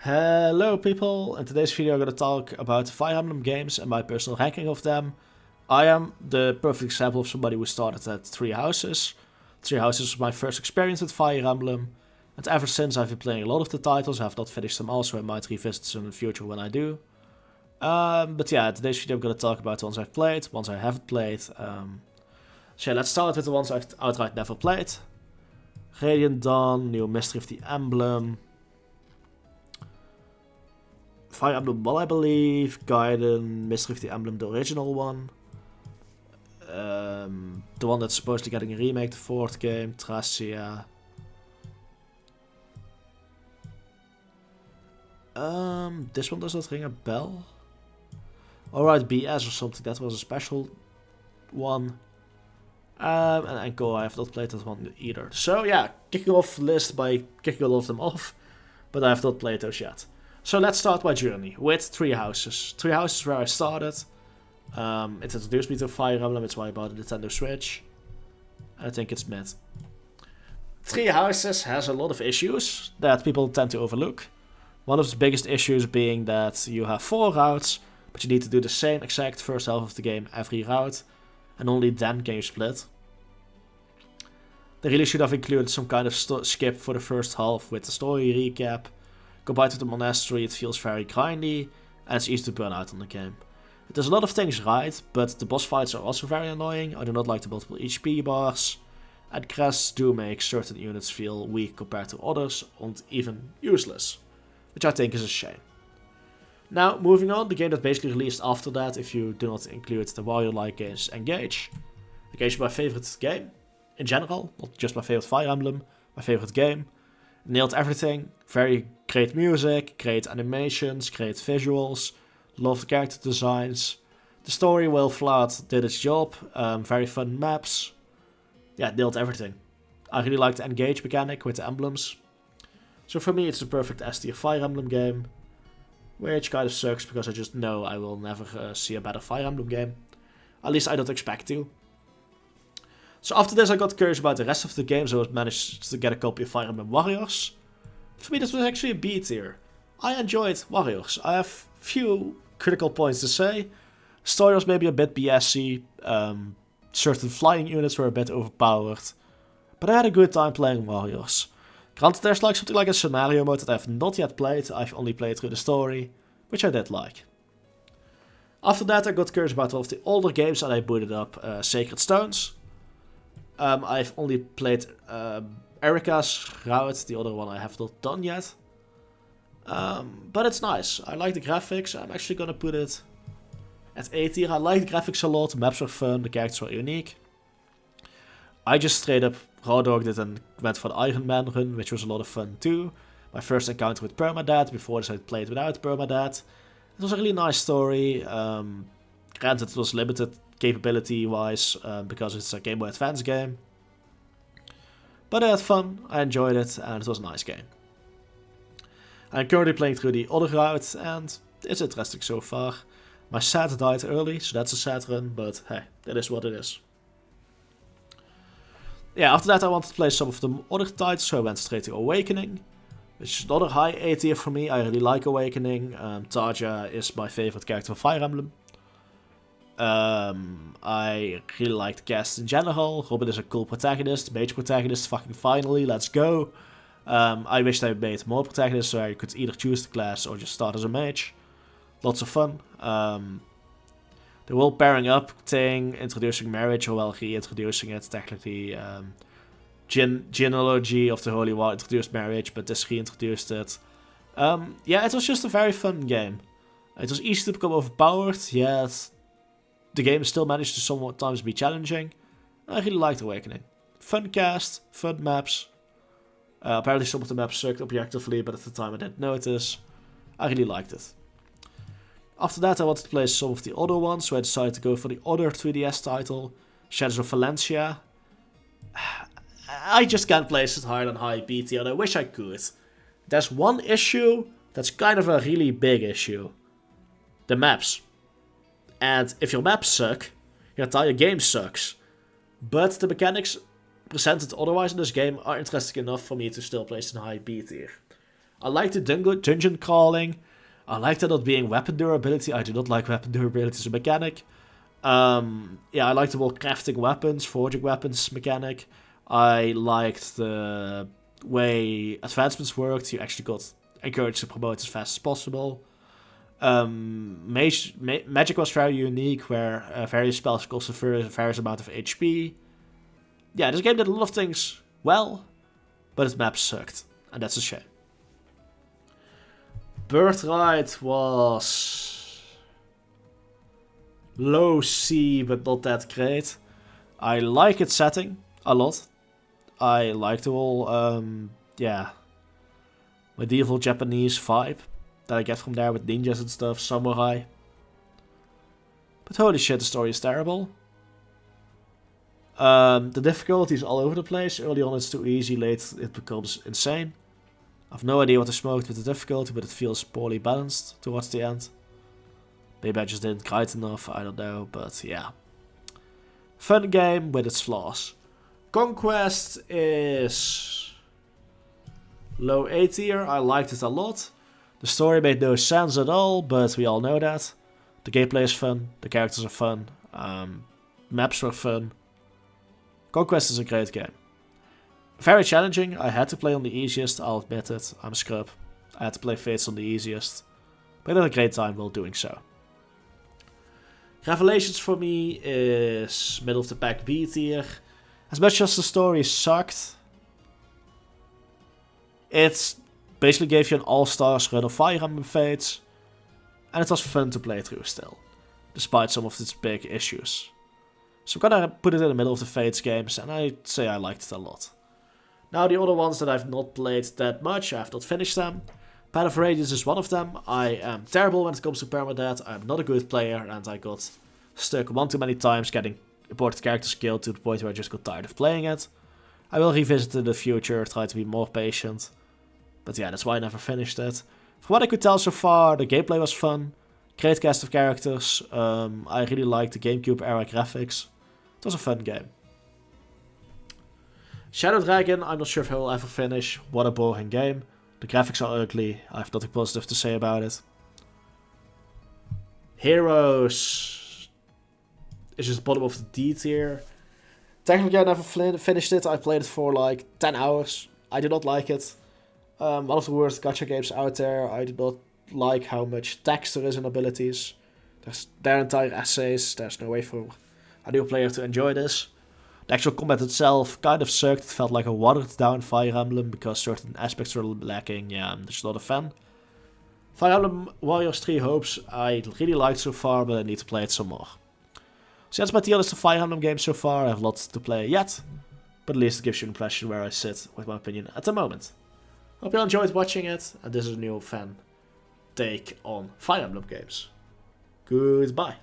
Hello people, in today's video I'm going to talk about the Fire Emblem games and my personal ranking of them. I am the perfect example of somebody who started at Three Houses. Three Houses was my first experience with Fire Emblem, and ever since I've been playing a lot of the titles. I have not finished them all, so I might revisit them in the future when I do. But yeah, in today's video I'm going to talk about the ones I've played, ones I haven't played. So yeah, let's start with the ones I've outright never played. Radiant Dawn, New Mystery of the Emblem, Fire Emblem 1, I believe, Gaiden, Mystery of the Emblem, the original one. The one that's supposedly getting a remake, the fourth game, Tracia. This one does not ring a bell. Alright, BS or something, that was a special one. And Encore, I have not played that one either. So yeah, kicking off the list by kicking all of them off, but I have not played those yet. So let's start my journey with Three Houses. Three Houses is where I started. It introduced me to Fire Emblem, it's why I bought a Nintendo Switch. I think it's mid. Three Houses has a lot of issues that people tend to overlook. One of the biggest issues being that you have 4 routes, but you need to do the same exact first half of the game every route, and only then can you split. They really should have included some kind of skip for the first half with the story recap. Combined with the monastery, it feels very grindy, and it's easy to burn out on the game. It does a lot of things right, but the boss fights are also very annoying. I do not like the multiple HP bars, and crests do make certain units feel weak compared to others, and even useless, which I think is a shame. Now, moving on, the game that basically released after that, if you do not include the Wario-like games, Engage. Engage is my favorite game, in general, not just my favorite Fire Emblem, my favorite game. Nailed everything, very great music, great animations, great visuals, loved character designs. The story, well flawed, did its job, very fun maps. Yeah, nailed everything. I really liked the Engage mechanic with the emblems. So for me it's the perfect S tier Fire Emblem game, which kind of sucks because I just know I will never see a better Fire Emblem game. At least I don't expect to. So after this I got curious about the rest of the games, so I managed to get a copy of Fire Emblem Warriors. For me this was actually a B tier. I enjoyed Warriors. I have few critical points to say. Story was maybe a bit BSy, certain flying units were a bit overpowered, but I had a good time playing Warriors. Granted there's like something like a scenario mode that I have not yet played, I've only played through the story, which I did like. After that I got curious about one of the older games and I booted up Sacred Stones. I've only played Erika's route, the other one I have not done yet. But it's nice. I like the graphics. I'm actually gonna put it at A tier. I like the graphics a lot, the maps are fun, the characters are unique. I just straight up raw dogged it and went for the Iron Man run, which was a lot of fun too. My first encounter with Permadeath, before this I played without Permadeath. It was a really nice story. Granted it was limited capability wise because it's a Game Boy Advance game, but I had fun, I enjoyed it, and it was a nice game. I'm currently playing through the other route and it's interesting so far. My set died early, so that's a sad run, but hey, that is what it is. Yeah, after that I wanted to play some of the other titles, so I went straight to Awakening, which is another high A tier for me. I really like Awakening. Tarja is my favorite character for Fire Emblem. I really like the cast in general. Robin is a cool protagonist, mage protagonist, fucking finally, let's go. I wish they made more protagonists so I could either choose the class or just start as a mage. Lots of fun. The whole pairing up thing, introducing marriage, or well, reintroducing it, technically. Genealogy of the Holy War introduced marriage, but this reintroduced it. Yeah, it was just a very fun game. It was easy to become overpowered, yet the game still managed to sometimes be challenging. I really liked Awakening. Fun cast, fun maps. Apparently some of the maps sucked objectively, but at the time I didn't notice. I really liked it. After that I wanted to play some of the other ones, so I decided to go for the other 3DS title, Shadows of Valencia. I just can't place it higher than high B tier, and I wish I could. There's one issue that's kind of a really big issue. The maps. And if your maps suck, your entire game sucks. But the mechanics presented otherwise in this game are interesting enough for me to still place in high B tier. I like the dungeon crawling. I like that not being weapon durability. I do not like weapon durability as a mechanic. Yeah, I like the whole crafting weapons, forging weapons mechanic. I liked the way advancements worked. You actually got encouraged to promote as fast as possible. Magic was very unique, where various spells cost a various amount of HP. Yeah, this game did a lot of things well, but its map sucked, and that's a shame. Birthright was low C, but not that great. I like its setting a lot. I like the whole, medieval Japanese vibe that I get from there with ninjas and stuff, samurai. But holy shit, the story is terrible. The difficulty is all over the place. Early on it's too easy, late it becomes insane. I have no idea what I smoked with the difficulty, but it feels poorly balanced towards the end. Maybe I just didn't grind enough, I don't know, but yeah. Fun game with its flaws. Conquest is low A tier. I liked it a lot. The story made no sense at all, but we all know that. The gameplay is fun, the characters are fun, maps were fun. Conquest is a great game. Very challenging. I had to play on the easiest, I'll admit it. I'm a scrub. I had to play Fates on the easiest. But I had a great time while doing so. Revelations for me is middle of the pack B tier. As much as the story sucked, it basically gave you an all-stars run of Fire Emblem Fates. And it was fun to play through still, despite some of its big issues. So I'm gonna put it in the middle of the Fates games, and I'd say I liked it a lot. Now the other ones that I've not played that much, I've not finished them. Path of Radiance is one of them. I am terrible when it comes to permadeath. I'm not a good player, and I got stuck one too many times getting important characters killed to the point where I just got tired of playing it. I will revisit it in the future, try to be more patient. But yeah, that's why I never finished it. From what I could tell so far, the gameplay was fun. Great cast of characters. I really liked the GameCube era graphics. It was a fun game. Shadow Dragon, I'm not sure if I will ever finish. What a boring game. The graphics are ugly. I have nothing positive to say about it. Heroes is just bottom of the D tier. Technically I never finished it. I played it for like 10 hours. I did not like it. One of the worst gacha games out there. I did not like how much text there is in abilities. There's their entire essays. There's no way for a new player to enjoy this. The actual combat itself kind of sucked. It felt like a watered down Fire Emblem because certain aspects were lacking. Yeah, I'm just not a fan. Fire Emblem Warriors 3 Hopes I really liked so far, but I need to play it some more. So that's my tier list of Fire Emblem games so far. I have lots to play yet, but at least it gives you an impression where I sit with my opinion at the moment. Hope you enjoyed watching it, and this is a new fan take on Fire Emblem games. Goodbye.